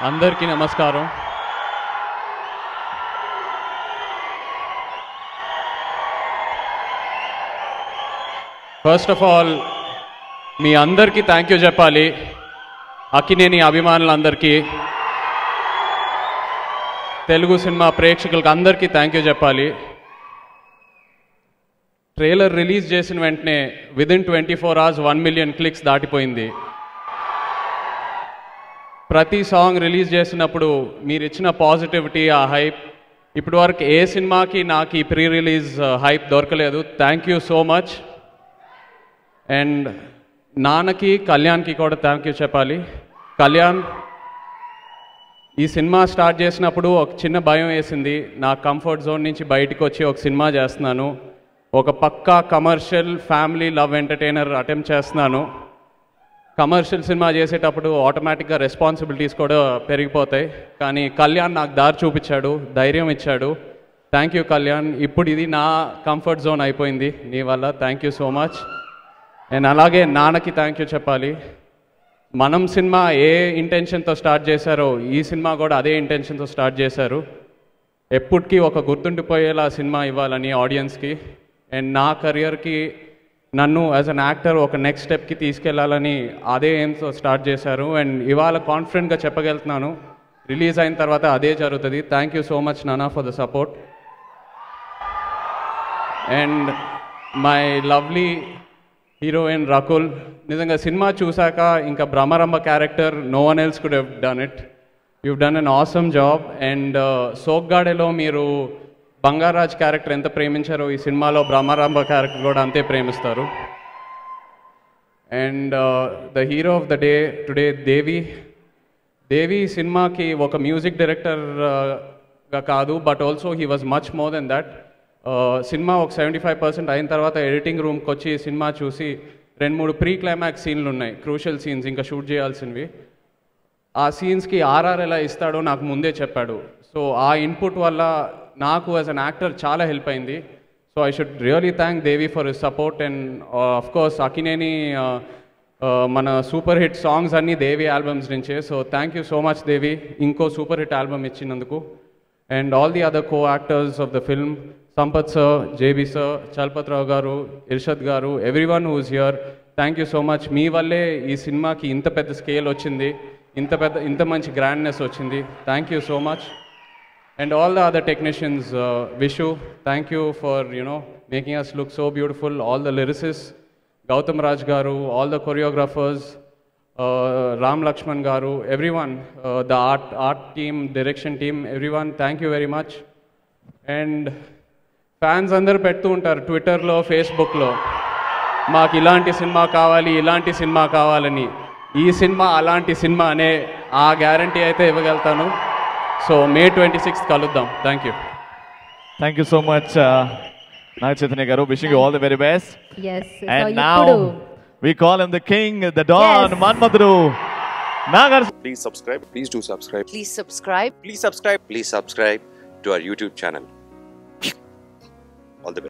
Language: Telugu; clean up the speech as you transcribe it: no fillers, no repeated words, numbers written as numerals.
అందరికీ నమస్కారం. ఫస్ట్ ఆఫ్ ఆల్ మీ అందరికీ థ్యాంక్ యూ చెప్పాలి. అక్కినేని అభిమానులందరికీ, తెలుగు సినిమా ప్రేక్షకులకు అందరికీ థ్యాంక్ యూ చెప్పాలి. ట్రైలర్ రిలీజ్ చేసిన వెంటనే విదిన్ 24 hours 1 million క్లిక్స్ దాటిపోయింది. ప్రతి సాంగ్ రిలీజ్ చేసినప్పుడు మీరు ఇచ్చిన పాజిటివిటీ, ఆ హైప్, ఇప్పటి వరకు ఏ సినిమాకి నాకు ఈ ప్రీ రిలీజ్ హైప్ దొరకలేదు. Thank you so much. And నాన్నకి, కళ్యాణ్కి కూడా థ్యాంక్ యూ చెప్పాలి. కళ్యాణ్, ఈ సినిమా స్టార్ట్ చేసినప్పుడు ఒక చిన్న భయం వేసింది. నా కంఫర్ట్ జోన్ నుంచి బయటకు వచ్చి ఒక సినిమా చేస్తున్నాను, ఒక పక్కా commercial family love entertainer attempt చేస్తున్నాను. కమర్షియల్ సినిమా చేసేటప్పుడు ఆటోమేటిక్గా రెస్పాన్సిబిలిటీస్ కూడా పెరిగిపోతాయి. కానీ కళ్యాణ్ నాకు దారి చూపించాడు, ధైర్యం ఇచ్చాడు. Thank you Kalyan. ఇప్పుడు ఇది నా కంఫర్ట్ జోన్ అయిపోయింది నీ వల్ల. Thank you so much. And అలాగే నాన్నకి థ్యాంక్ యూ చెప్పాలి. మనం సినిమా ఏ ఇంటెన్షన్తో స్టార్ట్ చేశారో ఈ సినిమా కూడా అదే ఇంటెన్షన్తో స్టార్ట్ చేశారు. ఎప్పటికీ ఒక గుర్తుండిపోయేలా సినిమా ఇవ్వాలని ఆడియన్స్కి. అండ్ నా కెరియర్కి, నన్ను యాజ్ అన్ యాక్టర్ ఒక నెక్స్ట్ స్టెప్కి తీసుకెళ్లాలని అదే ఎయిమ్తో స్టార్ట్ చేశారు. అండ్ ఇవాళ కాన్ఫిడెంట్గా చెప్పగలుగుతున్నాను, రిలీజ్ అయిన తర్వాత అదే జరుగుతుంది. థ్యాంక్ యూ సో మచ్ నానా for the support. And my lovely heroine Rakul, నిజంగా సినిమా చూశాక ఇంకా Brahmaramba character no one else could have done it. you've done an awesome job. అండ్ సోగ్గాడేలో మీరు బంగారాజ్ క్యారెక్టర్ ఎంత ప్రేమించారో ఈ సినిమాలో బ్రహ్మరంభ క్యారెక్టర్ కూడా అంతే ప్రేమిస్తారు. And the hero of the day today Devi సినిమాకి ఒక మ్యూజిక్ డైరెక్టర్గా కాదు, but also he was much more then that. సినిమా ఒక 75% అయిన తర్వాత ఎడిటింగ్ రూమ్కి వచ్చి సినిమా చూసి 2-3 ప్రీ క్లైమాక్స్ సీన్లు ఉన్నాయి, క్రూషియల్ సీన్స్ ఇంకా షూట్ చేయాల్సినవి. ఆ సీన్స్కి ఆర్ఆర్ ఎలా ఇస్తాడో నాకు ముందే చెప్పాడు. సో ఆ ఇన్పుట్ వల్ల నాకు యాజ్ అన్ యాక్టర్ చాలా హెల్ప్ అయింది. So I should really thank Devi for his support. And of course Akkineni మన సూపర్ హిట్ సాంగ్స్ అన్నీ దేవి ఆల్బమ్స్ నుంచే. So thank you so much Devi, ఇంకో సూపర్ హిట్ ఆల్బమ్ ఇచ్చినందుకు. And all the other co actors of the film, Sampath sir, JB sir, Chalapathi Rao గారు, ఇర్షద్ గారు, everyone who is here, thank you so much. మీ వల్లే ఈ సినిమాకి ఇంత పెద్ద స్కేల్ వచ్చింది, ఇంత మంచి గ్రాండ్నెస్ వచ్చింది. Thank you so much. And all the other technicians, Vishu, thank you for, making us look so beautiful. All the lyricists, Gautam Raj Garu, all the choreographers, Ram Lakshman Garu, everyone, the art team, direction team, everyone, thank you very much. And fans అందరూ పెడుతూ ఉంటారు ట్విట్టర్లో, ఫేస్బుక్లో, మాకు ఇలాంటి సినిమా కావాలని. ఈ సినిమా అలాంటి సినిమా అనే ఆ గ్యారంటీ అయితే ఇవ్వగలుగుతాను. So May 26th kaluddam. Thank you. Thank you so much, Naga Chaitanya garu. Wishing you all the very best. Yes. And so now we call him the king, the Don, yes. Manmadru. Nagar. Please subscribe. Please do subscribe. Please subscribe. Please subscribe. Please subscribe to our YouTube channel.